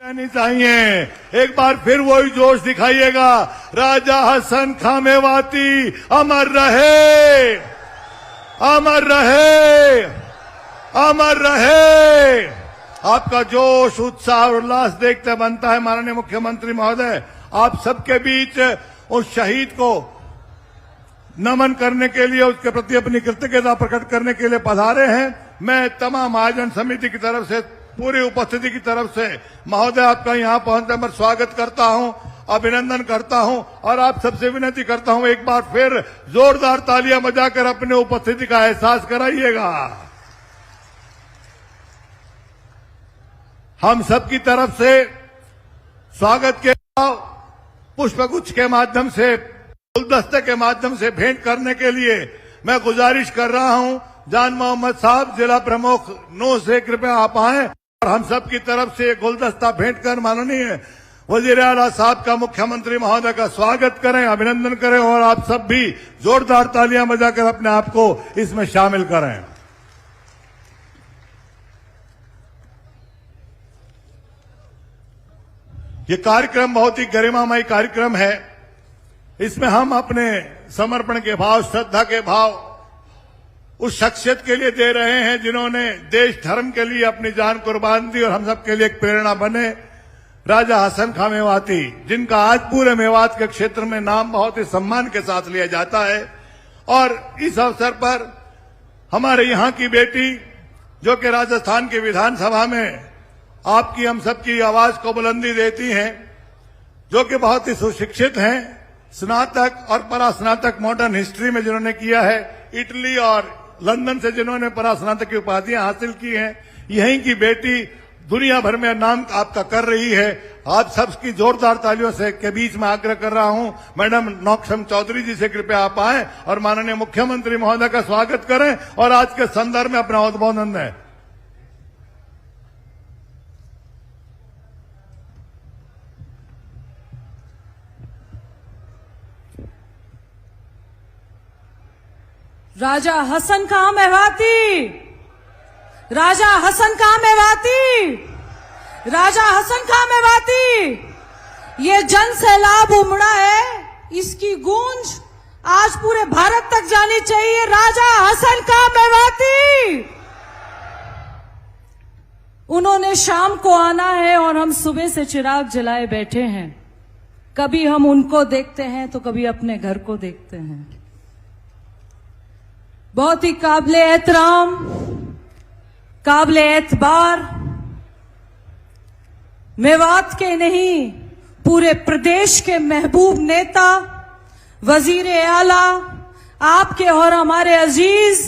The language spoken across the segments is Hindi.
नहीं चाहिए। एक बार फिर वही जोश दिखाइएगा। राजा हसन खां मेवाती अमर रहे, अमर रहे, अमर रहे। आपका जोश, उत्साह और उल्लास देखते बनता है माननीय मुख्यमंत्री महोदय, आप सबके बीच उस शहीद को नमन करने के लिए, उसके प्रति अपनी कृतज्ञता प्रकट करने के लिए पधारे हैं। मैं तमाम आयोजन समिति की तरफ से, पूरी उपस्थिति की तरफ से महोदय आपका यहां पहुंचने पर स्वागत करता हूं, अभिनंदन करता हूं और आप सबसे विनती करता हूं एक बार फिर जोरदार तालियां बजाकर अपने उपस्थिति का एहसास कराइएगा। हम सबकी तरफ से स्वागत के पुष्पगुच्छ के माध्यम से, गुलदस्ते के माध्यम से भेंट करने के लिए मैं गुजारिश कर रहा हूं। जान मोहम्मद साहब, जिला प्रमुख नूह से कृपया आप आए और हम सब की तरफ से गुलदस्ता भेंट कर माननीय वजीर आला साहब का, मुख्यमंत्री महोदय का स्वागत करें, अभिनंदन करें और आप सब भी जोरदार तालियां बजाकर अपने आप को इसमें शामिल करें। ये कार्यक्रम बहुत ही गरिमामय कार्यक्रम है। इसमें हम अपने समर्पण के भाव, श्रद्धा के भाव उस शख्सियत के लिए दे रहे हैं जिन्होंने देश धर्म के लिए अपनी जान कुर्बान दी और हम सब के लिए एक प्रेरणा बने। राजा हसन खां मेवाती, जिनका आज पूरे मेवात के क्षेत्र में नाम बहुत ही सम्मान के साथ लिया जाता है। और इस अवसर पर हमारे यहाँ की बेटी, जो कि राजस्थान की विधानसभा में आपकी, हम सबकी आवाज को बुलंदी देती हैं, जो कि बहुत ही सुशिक्षित हैं, स्नातक और परास्नातक मॉडर्न हिस्ट्री में जिन्होंने किया है, इटली और लंदन से जिन्होंने परास्नातक की उपाधियां हासिल की हैं, यहीं की बेटी दुनिया भर में नाम आपका कर रही है। आप सबकी जोरदार तालियों से के बीच में आग्रह कर रहा हूं, मैडम नौक्षम चौधरी जी से कृपया आप आए और माननीय मुख्यमंत्री महोदय का स्वागत करें और आज के संदर्भ में अपना उद्बोधन दें। राजा हसन खां मेवाती, राजा हसन खां मेवाती, राजा हसन खां मेवाती। ये जन सैलाब उमड़ा है, इसकी गूंज आज पूरे भारत तक जानी चाहिए। राजा हसन खां मेवाती, उन्होंने शाम को आना है और हम सुबह से चिराग जलाए बैठे हैं। कभी हम उनको देखते हैं तो कभी अपने घर को देखते हैं। बहुत ही काबिले एहतराम, काबिले एतबार, मेवात के नहीं पूरे प्रदेश के महबूब नेता, वजीर आला, आपके और हमारे अजीज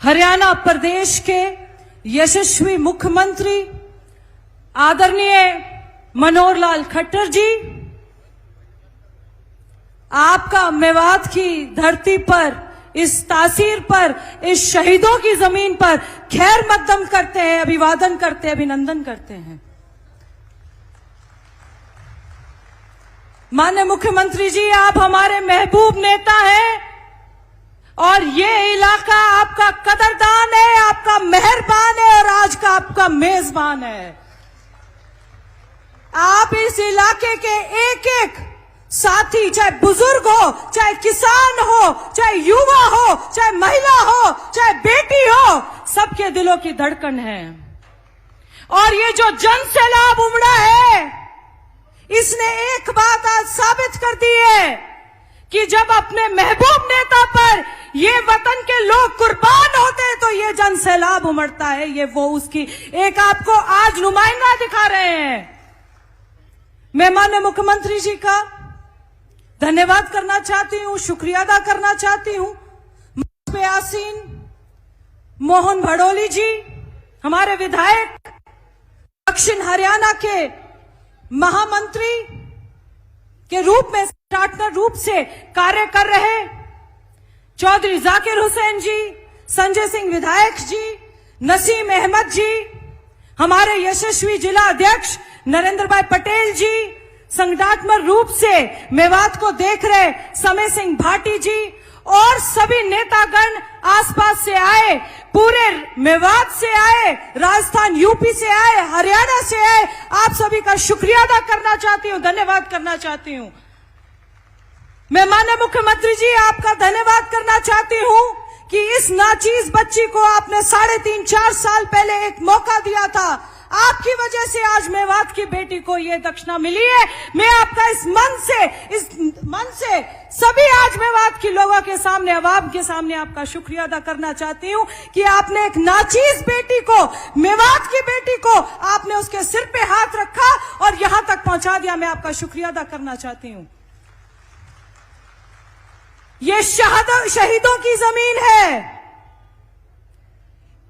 हरियाणा प्रदेश के यशस्वी मुख्यमंत्री आदरणीय मनोहर लाल खट्टर जी, आपका मेवात की धरती पर, इस तासीर पर, इस शहीदों की जमीन पर खैर मकदम करते हैं, अभिवादन करते हैं, अभिनंदन करते हैं। माननीय मुख्यमंत्री जी, आप हमारे महबूब नेता हैं और ये इलाका आपका कदरदान है, आपका मेहरबान है और आज का आपका मेजबान है। आप इस इलाके के एक एक साथी, चाहे बुजुर्ग हो, चाहे किसान हो, चाहे युवा हो, चाहे महिला हो, चाहे बेटी हो, सबके दिलों की धड़कन है। और ये जो जन सैलाब उमड़ा है, इसने एक बात आज साबित कर दी है कि जब अपने महबूब नेता पर ये वतन के लोग कुर्बान होते हैं तो ये जन सैलाब उमड़ता है। ये वो उसकी एक आपको आज नुमाइंदा दिखा रहे हैं। मैं माननीय मुख्यमंत्री जी का धन्यवाद करना चाहती हूं, शुक्रिया अदा करना चाहती हूं। मंच पे आसीन मोहन भड़ोली जी, हमारे विधायक, दक्षिण हरियाणा के महामंत्री के रूप में, पार्टनर रूप से कार्य कर रहे चौधरी जाकिर हुसैन जी, संजय सिंह विधायक जी, नसीम अहमद जी, हमारे यशस्वी जिला अध्यक्ष नरेंद्र भाई पटेल जी, संगठनात्मक रूप से मेवात को देख रहे समय सिंह भाटी जी और सभी नेतागण आसपास से आए, पूरे मेवात से आए, राजस्थान यूपी से आए, हरियाणा से आए, आप सभी का शुक्रिया अदा करना चाहती हूं, धन्यवाद करना चाहती हूं। मैं माननीय मुख्यमंत्री जी आपका धन्यवाद करना चाहती हूं कि इस नाचीज बच्ची को आपने 3.5-4 साल पहले एक मौका दिया था। आपकी वजह से आज मेवात की बेटी को यह दक्षिणा मिली है। मैं आपका इस मन से सभी आज मेवात के लोगों के सामने, अवाम के सामने आपका शुक्रिया अदा करना चाहती हूं कि आपने एक नाचीज बेटी को, मेवात की बेटी को आपने उसके सिर पे हाथ रखा और यहां तक पहुंचा दिया। मैं आपका शुक्रिया अदा करना चाहती हूं। ये शहीदों की जमीन है,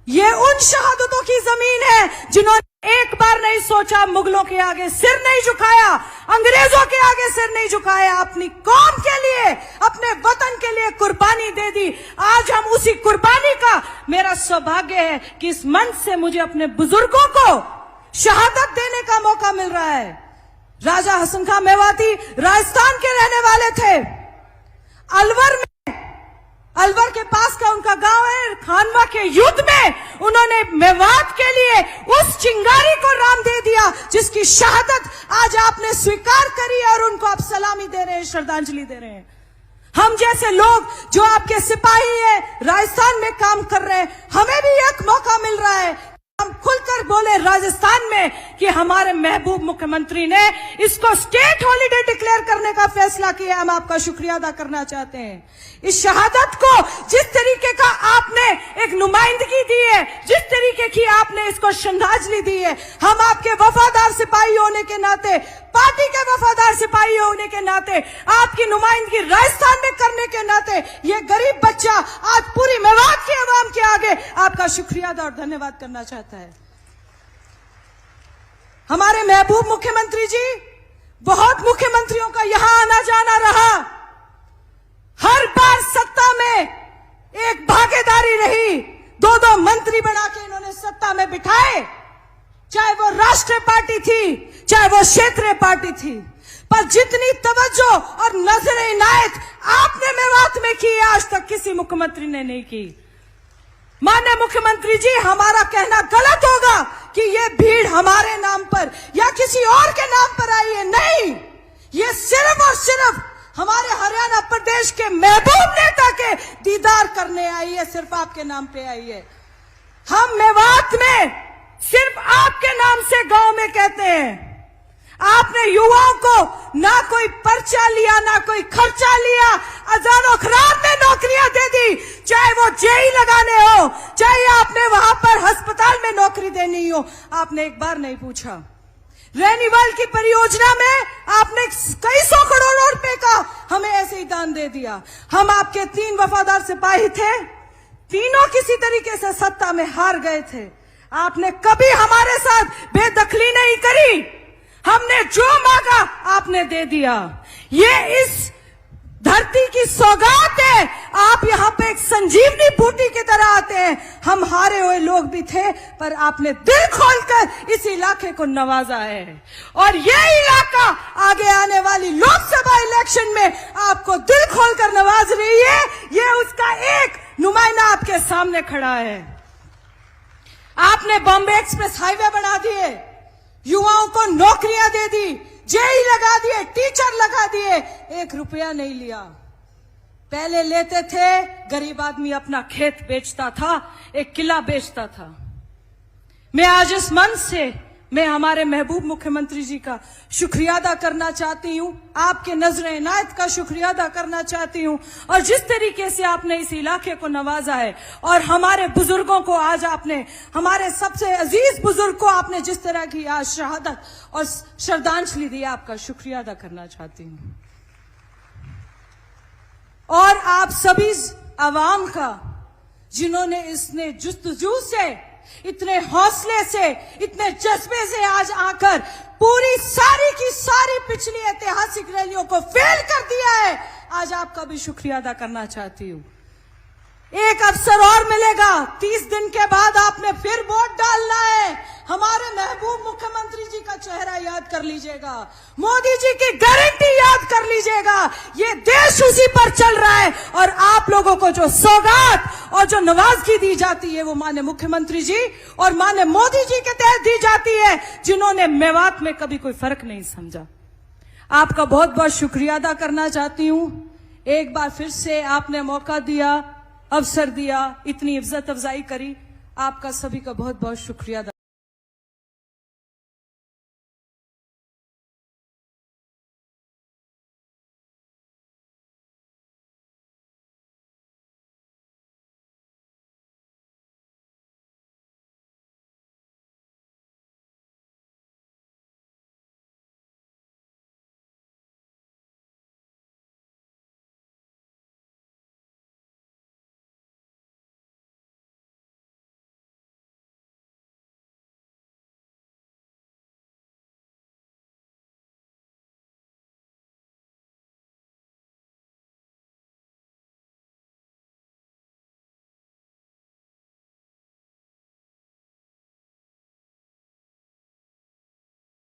ये उन शहादतों की जमीन है जिन्होंने एक बार नहीं सोचा, मुगलों के आगे सिर नहीं झुकाया, अंग्रेजों के आगे सिर नहीं झुकाया, अपनी कौम के लिए, अपने वतन के लिए कुर्बानी दे दी। आज हम उसी कुर्बानी का, मेरा सौभाग्य है कि इस मंच से मुझे अपने बुजुर्गों को शहादत देने का मौका मिल रहा है। राजा हसन खां मेवाती राजस्थान के रहने वाले थे। अलवर के पास का उनका गांव है। खानवा के युद्ध में उन्होंने मेवात के लिए उस चिंगारी को राम दे दिया जिसकी शहादत आज आपने स्वीकार करी और उनको आप सलामी दे रहे हैं, श्रद्धांजलि दे रहे हैं। हम जैसे लोग जो आपके सिपाही हैं, राजस्थान में काम कर रहे हैं, हमें भी एक मौका मिल रहा है, हम खुलकर बोले राजस्थान में कि हमारे महबूब मुख्यमंत्री ने इसको स्टेट हॉलिडे डिक्लेयर करने का फैसला किया। हम आपका शुक्रिया अदा करना चाहते हैं। इस शहादत को जिस तरीके का आपने एक नुमाइंदगी दी है, जिस तरीके की आपने इसको श्रद्धांजलि दी है, हम आपके वफादार सिपाही होने के नाते, पार्टी के वफादार सिपाही होने के नाते, आपकी नुमाइंदगी राजस्थान में करने के नाते, ये गरीब बच्चा आज पूरी मेवात के अवाम के आगे आपका शुक्रिया अदा और धन्यवाद करना चाहता है। हमारे महबूब मुख्यमंत्री जी, बहुत मुख्यमंत्रियों का यहां आना जाना रहा, हर बार सत्ता में एक भागीदारी रही, 2-2 मंत्री बना के इन्होंने सत्ता में बिठाए, चाहे वो राष्ट्रीय पार्टी थी, चाहे वो क्षेत्रीय पार्टी थी, पर जितनी तवज्जो और नजर इनायत आपने मेवात में की, आज तक किसी मुख्यमंत्री ने नहीं की। माननीय मुख्यमंत्री जी, हमारा कहना गलत होगा कि ये भीड़ हमारे नाम पर या किसी और के नाम पर आई है, नहीं, ये सिर्फ और सिर्फ हमारे हरियाणा प्रदेश के महबूब नेता के दीदार करने आई है, सिर्फ आपके नाम पे आई है। हम मेवात में सिर्फ आपके नाम से गांव में कहते हैं। आपने युवाओं को ना कोई पर्चा लिया, ना कोई खर्चा लिया, अजानो खराब में नौकरियां दे दी, चाहे वो जेई लगाने हो, चाहे आपने वहां पर अस्पताल में नौकरी देनी हो, आपने एक बार नहीं पूछा। रेनीवाल की परियोजना में आपने कई 100 करोड़ रुपए का हमें ऐसे ही दान दे दिया। हम आपके 3 वफादार सिपाही थे, तीनों किसी तरीके से सत्ता में हार गए थे। आपने कभी हमारे साथ बेदखली नहीं करी, हमने जो मांगा आपने दे दिया। ये इस धरती की सौगात है। आप यहाँ पे एक संजीवनी बूटी की तरह आते हैं। हम हारे हुए लोग भी थे, पर आपने दिल खोलकर इस इलाके को नवाजा है, और ये इलाका आगे आने वाली लोकसभा इलेक्शन में आपको दिल खोलकर नवाज रही है। ये उसका एक नुमाइंदा आपके सामने खड़ा है। आपने बॉम्बे एक्सप्रेस हाईवे बना दिए, युवाओं को नौकरियां दे दी, जेई लगा दिए, टीचर लगा दिए, 1 रुपया नहीं लिया। पहले लेते थे, गरीब आदमी अपना खेत बेचता था, एक किला बेचता था। मैं आज इस मंच से मैं हमारे महबूब मुख्यमंत्री जी का शुक्रिया अदा करना चाहती हूं, आपके नजर इनायत का शुक्रिया अदा करना चाहती हूं, और जिस तरीके से आपने इस इलाके को नवाजा है और हमारे बुजुर्गों को आज आपने, हमारे सबसे अजीज बुजुर्ग को आपने जिस तरह की आज शहादत और श्रद्धांजलि दी, आपका शुक्रिया अदा करना चाहती हूं। और आप सभी अवाम का, जिन्होंने इसने जुस्तजू से, इतने हौसले से, इतने जज्बे से आज आकर पूरी सारी की सारी पिछली ऐतिहासिक रैलियों को फेल कर दिया है, आज आपका भी शुक्रिया अदा करना चाहती हूं। एक अवसर और मिलेगा, 30 दिन के बाद आपने फिर वोट डालना है। हमारे महबूब महबूब मुख्यमंत्री जी का चेहरा याद कर लीजिएगा, मोदी जी की गारंटी याद कर लीजिएगा। ये देश उसी पर चल रहा है और आप लोगों को जो सौगात और जो नवाजगी दी जाती है वो माननीय मुख्यमंत्री जी और माननीय मोदी जी के तहत दी जाती है, जिन्होंने मेवात में कभी कोई फर्क नहीं समझा। आपका बहुत बहुत शुक्रिया अदा करना चाहती हूं। एक बार फिर से आपने मौका दिया, अवसर दिया, इतनी इज्जत अफजाई करी, आपका सभी का बहुत बहुत शुक्रिया अदा